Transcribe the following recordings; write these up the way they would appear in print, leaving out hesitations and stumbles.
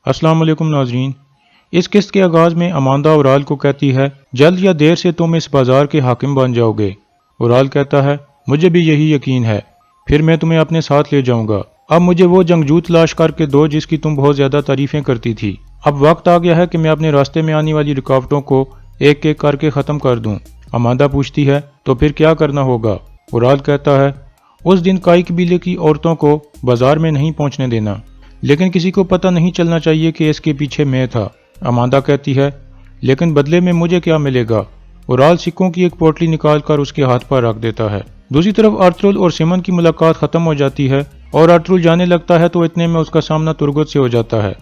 अस्सलाम वालेकुम नाजरीन। इस किस्त के आगाज़ में अमांदा उराल को कहती है, जल्द या देर से तुम इस बाजार के हाकिम बन जाओगे। उराल कहता है, मुझे भी यही यकीन है, फिर मैं तुम्हें अपने साथ ले जाऊंगा। अब मुझे वो जंगजू तलाश करके दो जिसकी तुम बहुत ज़्यादा तारीफ़ें करती थी। अब वक्त आ गया है कि मैं अपने रास्ते में आने वाली रुकावटों को एक एक करके ख़त्म कर दूँ। अमांदा पूछती है, तो फिर क्या करना होगा? उराल कहता है, उस दिन काई कबीले की औरतों को बाजार में नहीं पहुंचने देना, लेकिन किसी को पता नहीं चलना चाहिए कि इसके पीछे मैं था। अमांदा कहती है, लेकिन बदले में मुझे क्या मिलेगा? उराल सिक्कों की एक पोटली निकालकर उसके हाथ पर रख देता है। दूसरी तरफ अर्तुल और सिमन की मुलाकात खत्म हो जाती है और अर्तुल जाने लगता है तो इतने में उसका सामना तुर्गत से हो जाता है,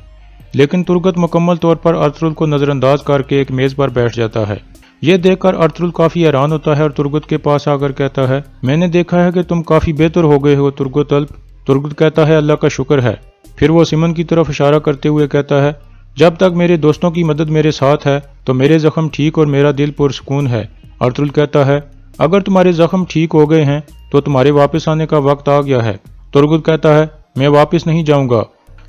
लेकिन तुर्गत मुकम्मल तौर पर अर्तुल को नजरअंदाज करके एक मेज पर बैठ जाता है। यह देखकर अर्तुल काफी हैरान होता है और तुर्गत के पास आकर कहता है, मैंने देखा है कि तुम काफी बेहतर हो गए हो तुर्गत अल्प। तुर्गत कहता है, अल्लाह का शुक्र है। फिर वो सिमन की तरफ इशारा करते हुए कहता है, जब तक मेरे दोस्तों की मदद मेरे साथ है तो मेरे जख्म ठीक और मेरा दिल पुरसकून है। अर्तुल कहता है, अगर तुम्हारे जख्म ठीक हो गए हैं तो तुम्हारे वापस आने का वक्त आ गया है। तुर्गत कहता है, मैं वापस नहीं जाऊंगा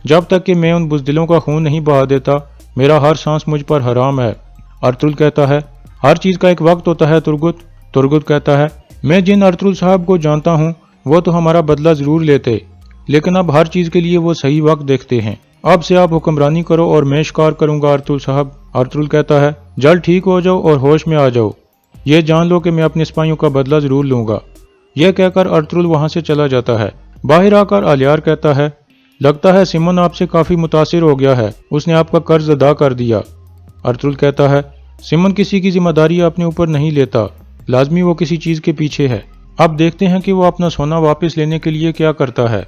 जब तक कि मैं उन बुज़दिलों का खून नहीं बहा देता। मेरा हर सांस मुझ पर हराम है। अर्तुल कहता है, हर चीज़ का एक वक्त होता है तुर्गत। तुर्गत कहता है, मैं जिन अर्तुल साहब को जानता हूँ वो तो हमारा बदला ज़रूर लेते, लेकिन अब हर चीज़ के लिए वो सही वक्त देखते हैं। अब से आप हुक्मरानी करो और मैं शिकार करूंगा अर्तुल साहब। अर्तुल कहता है, जल्द ठीक हो जाओ और होश में आ जाओ। ये जान लो कि मैं अपने सिपाहियों का बदला ज़रूर लूंगा। यह कहकर अर्तुल वहां से चला जाता है। बाहर आकर आलियार कहता है, लगता है सिमन आपसे काफ़ी मुतासिर हो गया है, उसने आपका कर्ज अदा कर दिया। अर्तुल कहता है, सिमन किसी की जिम्मेदारी अपने ऊपर नहीं लेता, लाजमी वो किसी चीज़ के पीछे है। अब देखते हैं कि वो अपना सोना वापस लेने के लिए क्या करता है।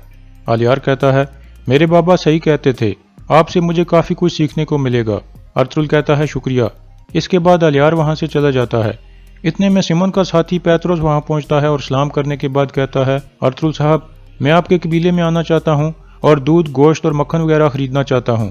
आलियार कहता है, मेरे बाबा सही कहते थे, आपसे मुझे काफ़ी कुछ सीखने को मिलेगा। अर्तुल कहता है, शुक्रिया। इसके बाद आलियार वहाँ से चला जाता है। इतने में सिमन का साथी पैतरोस वहाँ पहुँचता है और सलाम करने के बाद कहता है, अर्तुल साहब, मैं आपके कबीले में आना चाहता हूँ और दूध, गोश्त और मक्खन वगैरह खरीदना चाहता हूँ।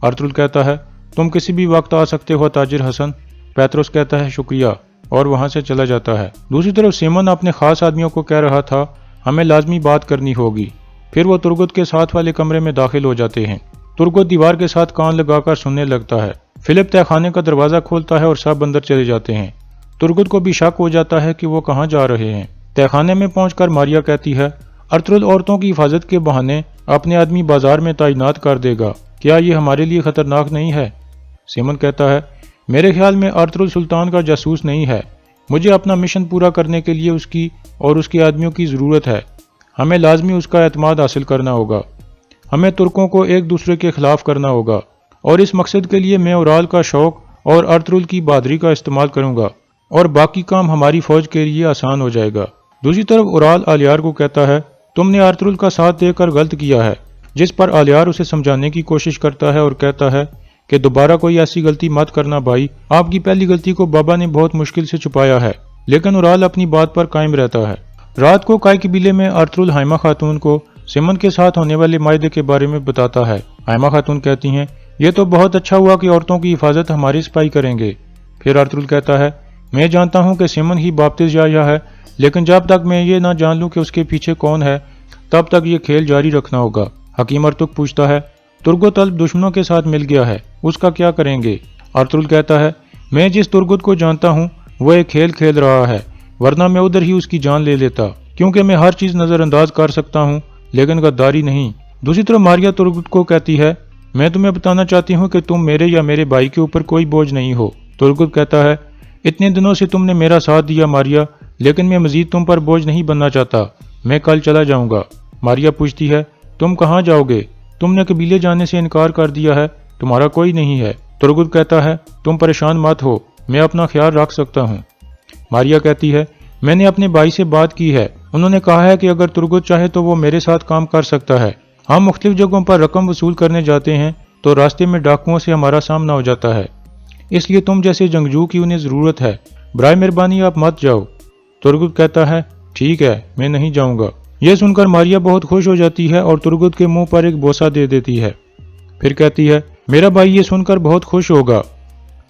अर्तुल कहता है, तुम किसी भी वक्त आ सकते हो ताजिर हसन। पैतरोस कहता है, शुक्रिया, और वहाँ से चला जाता है। दूसरी तरफ सिमन अपने खास आदमियों को कह रहा था, हमें लाजमी बात करनी होगी। फिर वो तुर्गत के साथ वाले कमरे में दाखिल हो जाते हैं। तुर्गत दीवार के साथ कान लगाकर सुनने लगता है। फिलिप तहखाने का दरवाज़ा खोलता है और सब अंदर चले जाते हैं। तुर्गत को भी शक हो जाता है कि वो कहाँ जा रहे हैं। तहखाने में पहुंचकर मारिया कहती है, अर्तुल औरतों की हिफाजत के बहाने अपने आदमी बाजार में तैनात कर देगा, क्या ये हमारे लिए खतरनाक नहीं है? सिमन कहता है, मेरे ख्याल में अर्तुल सुल्तान का जासूस नहीं है। मुझे अपना मिशन पूरा करने के लिए उसकी और उसके आदमियों की ज़रूरत है। हमें लाजमी उसका एतमाद हासिल करना होगा। हमें तुर्कों को एक दूसरे के खिलाफ करना होगा और इस मकसद के लिए मैं उराल का शौक और अर्तुल की बहादुरी का इस्तेमाल करूंगा और बाकी काम हमारी फौज के लिए आसान हो जाएगा। दूसरी तरफ उराल आलियार को कहता है, तुमने अर्तुल का साथ देकर गलत किया है। जिस पर आलियार उसे समझाने की कोशिश करता है और कहता है कि दोबारा कोई ऐसी गलती मत करना भाई, आपकी पहली गलती को बाबा ने बहुत मुश्किल से छुपाया है। लेकिन उराल अपनी बात पर कायम रहता है। रात को काई कबीले में अर्तुल हाइमा खातून को सिमन के साथ होने वाले मायदे के बारे में बताता है। हाइमा खातून कहती हैं, यह तो बहुत अच्छा हुआ कि औरतों की हिफाजत हमारे सिपाही करेंगे। फिर अर्तुल कहता है, मैं जानता हूँ कि सिमन ही बाप्तिज याया है, लेकिन जब तक मैं ये ना जान लूँ कि उसके पीछे कौन है तब तक ये खेल जारी रखना होगा। हकीम अर्तुक पूछता है, तुर्गत अल्प दुश्मनों के साथ मिल गया है, उसका क्या करेंगे? अर्तुल कहता है, मैं जिस तुर्गत को जानता हूँ वो एक खेल खेल रहा है, वरना मैं उधर ही उसकी जान ले लेता, क्योंकि मैं हर चीज नजरअंदाज कर सकता हूँ लेकिन गद्दारी नहीं। दूसरी तरफ मारिया तुर्गत को कहती है, मैं तुम्हें बताना चाहती हूँ कि तुम मेरे या मेरे भाई के ऊपर कोई बोझ नहीं हो। तुर्गत कहता है, इतने दिनों से तुमने मेरा साथ दिया मारिया, लेकिन मैं मजीद तुम पर बोझ नहीं बनना चाहता। मैं कल चला जाऊंगा। मारिया पूछती है, तुम कहाँ जाओगे? तुमने कबीले जाने से इनकार कर दिया है, तुम्हारा कोई नहीं है। तुर्गत कहता है, तुम परेशान मत हो, मैं अपना ख्याल रख सकता हूँ। मारिया कहती है, मैंने अपने भाई से बात की है, उन्होंने कहा है कि अगर तुर्गत चाहे तो वो मेरे साथ काम कर सकता है। हम मुख्तलिफ जगहों पर रकम वसूल करने जाते हैं तो रास्ते में डाकुओं से हमारा सामना हो जाता है, इसलिए तुम जैसे जंगजू की उन्हें ज़रूरत है। बराए मेहरबानी आप मत जाओ। तुर्गत कहता है, ठीक है, मैं नहीं जाऊंगा। यह सुनकर मारिया बहुत खुश हो जाती है और तुर्गत के मुंह पर एक बोसा दे देती है। फिर कहती है, मेरा भाई ये सुनकर बहुत खुश होगा।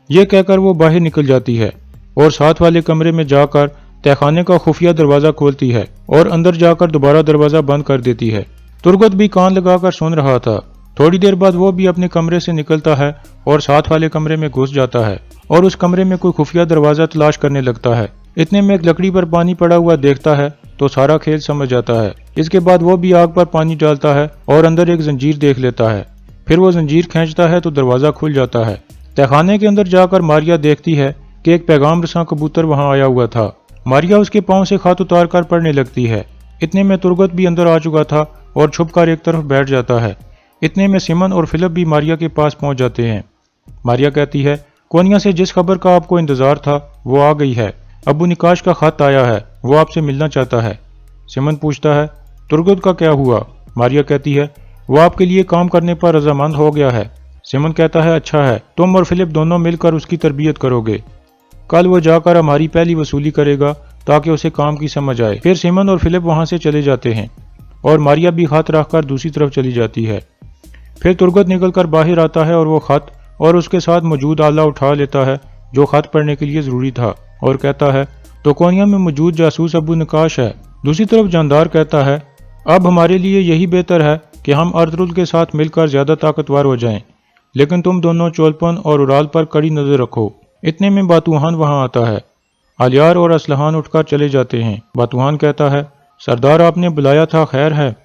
यह कहकर वो बाहर निकल जाती है और साथ वाले कमरे में जाकर तहखाने का खुफिया दरवाजा खोलती है और अंदर जाकर दोबारा दरवाजा बंद कर देती है। तुर्गत भी कान लगाकर सुन रहा था। थोड़ी देर बाद वो भी अपने कमरे से निकलता है और साथ वाले कमरे में घुस जाता है और उस कमरे में कोई खुफिया दरवाजा तलाश करने लगता है। इतने में एक लकड़ी पर पानी पड़ा हुआ देखता है तो सारा खेल समझ जाता है। इसके बाद वो भी आग पर पानी डालता है और अंदर एक जंजीर देख लेता है। फिर वो जंजीर खींचता है तो दरवाजा खुल जाता है। तहखाने के अंदर जाकर मारिया देखती है कि एक पैगाम रसां कबूतर वहां आया हुआ था। मारिया उसके पांव से खत उतार कर पढ़ने लगती है। इतने में तुर्गत भी अंदर आ चुका था और छुपकर एक तरफ बैठ जाता है। इतने में सिमन और फिलिप भी मारिया के पास पहुंच जाते हैं। मारिया कहती है, कोनिया से जिस खबर का आपको इंतजार था वो आ गई है। अबू निकाश का खत आया है, वो आपसे मिलना चाहता है। सिमन पूछता है, तुर्गत का क्या हुआ? मारिया कहती है, वो आपके लिए काम करने पर रजामंद हो गया है। सिमन कहता है, अच्छा है, तुम और फिलिप दोनों मिलकर उसकी तरबियत करोगे। कल वो जाकर हमारी पहली वसूली करेगा ताकि उसे काम की समझ आए। फिर सिमन और फिलिप वहां से चले जाते हैं और मारिया भी खत रखकर दूसरी तरफ चली जाती है। फिर तुर्गत निकलकर बाहर आता है और वो खत और उसके साथ मौजूद आला उठा लेता है जो खत पढ़ने के लिए जरूरी था और कहता है, तो कोनिया में मौजूद जासूस अबू निकाश है। दूसरी तरफ जानदार कहता है, अब हमारे लिए यही बेहतर है कि हम अर्तुगरुल के साथ मिलकर ज्यादा ताकतवर हो जाएं, लेकिन तुम दोनों चोलपन और उराल पर कड़ी नजर रखो। इतने में बातूहान वहां आता है। आलियार और असलहान उठकर चले जाते हैं। बातूहान कहता है, सरदार आपने बुलाया था, खैर है?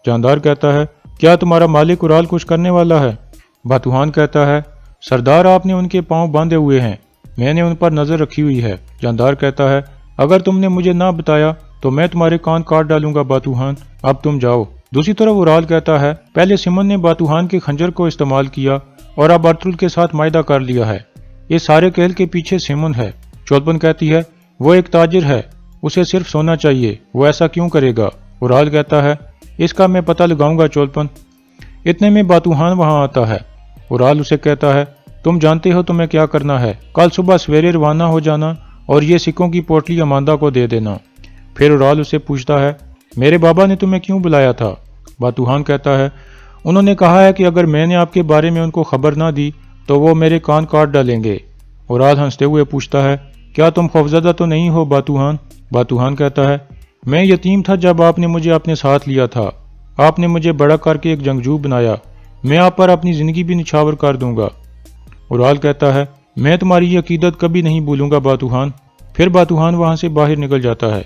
जानदार कहता है, क्या तुम्हारा मालिक उराल कुछ करने वाला है? बातूहान कहता है, सरदार आपने उनके पांव बांधे हुए हैं, मैंने उन पर नजर रखी हुई है। जानदार कहता है, अगर तुमने मुझे ना बताया तो मैं तुम्हारे कान काट डालूंगा बातूहान, अब तुम जाओ। दूसरी तरफ उराल कहता है, पहले सिमन ने बातूहान के खंजर को इस्तेमाल किया और अब अर्तुगरुल के साथ मायदा कर लिया है। ये सारे खेल के पीछे सिमन है। चोलपन कहती है, वो एक ताजिर है, उसे सिर्फ सोना चाहिए, वो ऐसा क्यों करेगा? उराल कहता है, इसका मैं पता लगाऊंगा चोलपन। इतने में बातूहान वहां आता है। उराल उसे कहता है, तुम जानते हो तुम्हें क्या करना है, कल सुबह सवेरे रवाना हो जाना और ये सिक्कों की पोटली अमांदा को दे देना। फिर उराल उसे पूछता है, मेरे बाबा ने तुम्हें क्यों बुलाया था? बातूहान कहता है, उन्होंने कहा है कि अगर मैंने आपके बारे में उनको खबर ना दी तो वो मेरे कान काट डालेंगे। उराल हंसते हुए पूछता है, क्या तुम खौफजदा तो नहीं हो बातूहान? बातूहान कहता है, मैं यतीम था जब आपने मुझे अपने साथ लिया था, आपने मुझे बड़ा करके एक जंगजू बनाया, मैं आप पर अपनी जिंदगी भी निछावर कर दूंगा। उराल कहता है, मैं तुम्हारी ये अकीदत कभी नहीं भूलूंगा बातूहान। फिर बातूहान वहां से बाहर निकल जाता है।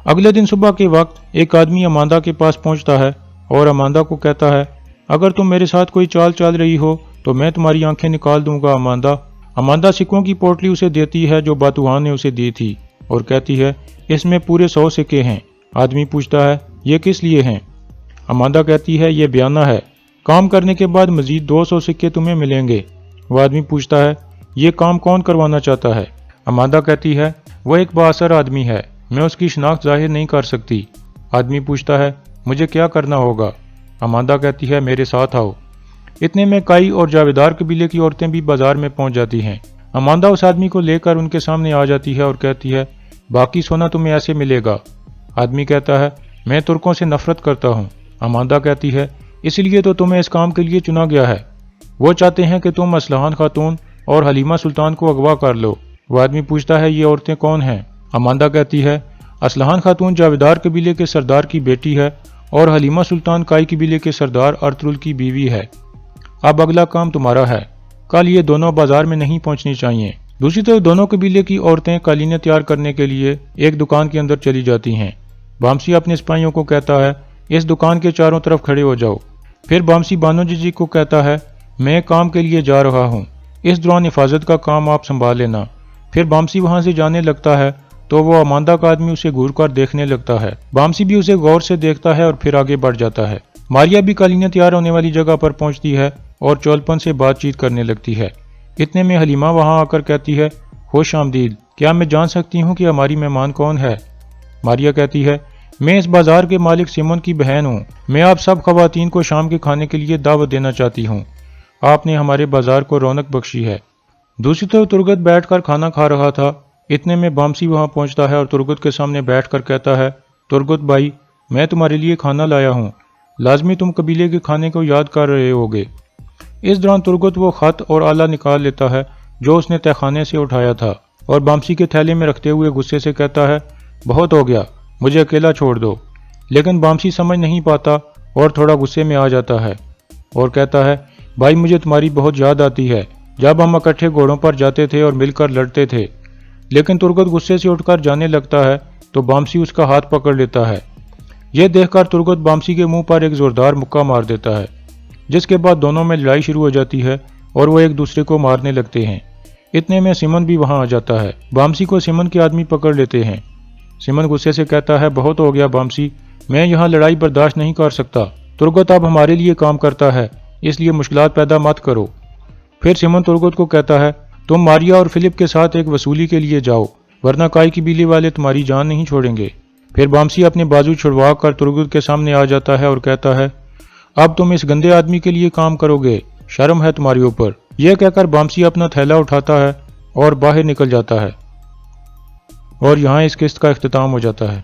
अगले दिन सुबह के वक्त एक आदमी अमांदा के पास पहुंचता है और अमांदा को कहता है, अगर तुम मेरे साथ कोई चाल चल रही हो तो मैं तुम्हारी आंखें निकाल दूंगा अमांदा। अमांदा सिक्कों की पोटली उसे देती है जो बातूहान ने उसे दी थी और कहती है, इसमें पूरे 100 सिक्के हैं। आदमी पूछता है, ये किस लिए हैं? अमांदा कहती है, ये बयाना है, काम करने के बाद मजीद 200 सिक्के तुम्हें मिलेंगे। वह आदमी पूछता है, ये काम कौन करवाना चाहता है? अमांदा कहती है, वह एक बाअसर आदमी है, मैं उसकी शनाख्त जाहिर नहीं कर सकती। आदमी पूछता है, मुझे क्या करना होगा? अमांदा कहती है, मेरे साथ आओ। इतने में काई और जावेदार कबीले की औरतें भी बाजार में पहुंच जाती हैं। अमांदा उस आदमी को लेकर उनके सामने आ जाती है और कहती है, बाकी सोना तुम्हें ऐसे मिलेगा। आदमी कहता है, मैं तुर्कों से नफरत करता हूँ। अमांदा कहती है, इसलिए तो तुम्हें इस काम के लिए चुना गया है। वो चाहते हैं कि तुम असलहान खातून और हलीमा सुल्तान को अगवा कर लो। वह आदमी पूछता है, ये औरतें कौन हैं? अमांदा कहती है, असलहान खातून जावेदार कबीले के सरदार की बेटी है और हलीमा सुल्तान काई कबीले के सरदार अर्तुगरुल की बीवी है। अब अगला काम तुम्हारा है, कल ये दोनों बाजार में नहीं पहुंचनी चाहिए। दूसरी तरफ दोनों कबीले की औरतें कालीनें तैयार करने के लिए एक दुकान के अंदर चली जाती हैं। बामसी अपने सिपाहियों को कहता है, इस दुकान के चारों तरफ खड़े हो जाओ। फिर बामसी बानोजी जी को कहता है, मैं काम के लिए जा रहा हूँ, इस दौरान हिफाजत का काम आप संभाल लेना। फिर बामसी वहां से जाने लगता है तो वो अमांदा का आदमी उसे घूर कर देखने लगता है। बामसी भी उसे गौर से देखता है और फिर आगे बढ़ जाता है। मारिया भी कालीनें तैयार होने वाली जगह पर पहुंचती है और चोलपन से बातचीत करने लगती है। इतने में हलीमा वहां आकर कहती है, खुश आमदीद, क्या मैं जान सकती हूँ कि हमारी मेहमान कौन है? मारिया कहती है, मैं इस बाजार के मालिक सिमन की बहन हूँ, मैं आप सब खवातीन को शाम के खाने के लिए दावत देना चाहती हूँ, आपने हमारे बाजार को रौनक बख्शी है। दूसरी तरफ तुर्गत बैठकर खाना खा रहा था। इतने में बामसी वहां पहुंचता है और तुर्गत के सामने बैठकर कहता है, तुर्गत भाई, मैं तुम्हारे लिए खाना लाया हूँ, लाजमी तुम कबीले के खाने को याद कर रहे होगे। इस दौरान तुर्गत वो खत और आला निकाल लेता है जो उसने तहखाने से उठाया था और बामसी के थैले में रखते हुए गुस्से से कहता है, बहुत हो गया, मुझे अकेला छोड़ दो। लेकिन बामसी समझ नहीं पाता और थोड़ा गुस्से में आ जाता है। اور کہتا ہے بھائی مجھے تمہاری بہت یاد آتی ہے جب ہم اکٹھے گھوڑوں پر جاتے تھے اور مل کر لڑتے تھے۔ لیکن ترگت غصے سے اٹھ کر جانے لگتا ہے تو بامسی اس کا ہاتھ پکڑ لیتا ہے۔ یہ دیکھ کر ترگت بامسی کے منہ پر ایک زوردار مکہ مار دیتا ہے، جس کے بعد دونوں میں لڑائی شروع ہو جاتی ہے اور وہ ایک دوسرے کو مارنے لگتے ہیں۔ اتنے میں سیمن بھی وہاں آ جاتا ہے۔ بامسی کو سیمن کے آدمی پکڑ لیتے ہیں۔ سیمن غصے سے کہتا ہے بہت ہو گیا بامسی، میں یہاں لڑائی برداشت نہیں کر سکتا۔ ترگت اب ہمارے لیے کام کرتا ہے، اس لیے مشکلات پیدا مت کرو۔ پھر سیمن ترگت کو کہتا ہے تم ماریا اور فلپ کے ساتھ ایک وصولی کے لیے جاؤ، ورنہ کائی کی بیلی والے تمہاری جان نہیں چھوڑیں گے۔ پھر بامسی اپنے بازو چھڑوا کر ترگت کے سامنے آ جاتا ہے اور کہتا ہے اب تم اس گندے آدمی کے لیے کام کرو گے، شرم ہے تمہارے اوپر۔ یہ کہہ کر بامسی اپنا تھیلا اٹھاتا ہے اور باہر نکل جاتا ہے، اور یہاں اس قسط کا اختتام ہو جاتا ہے۔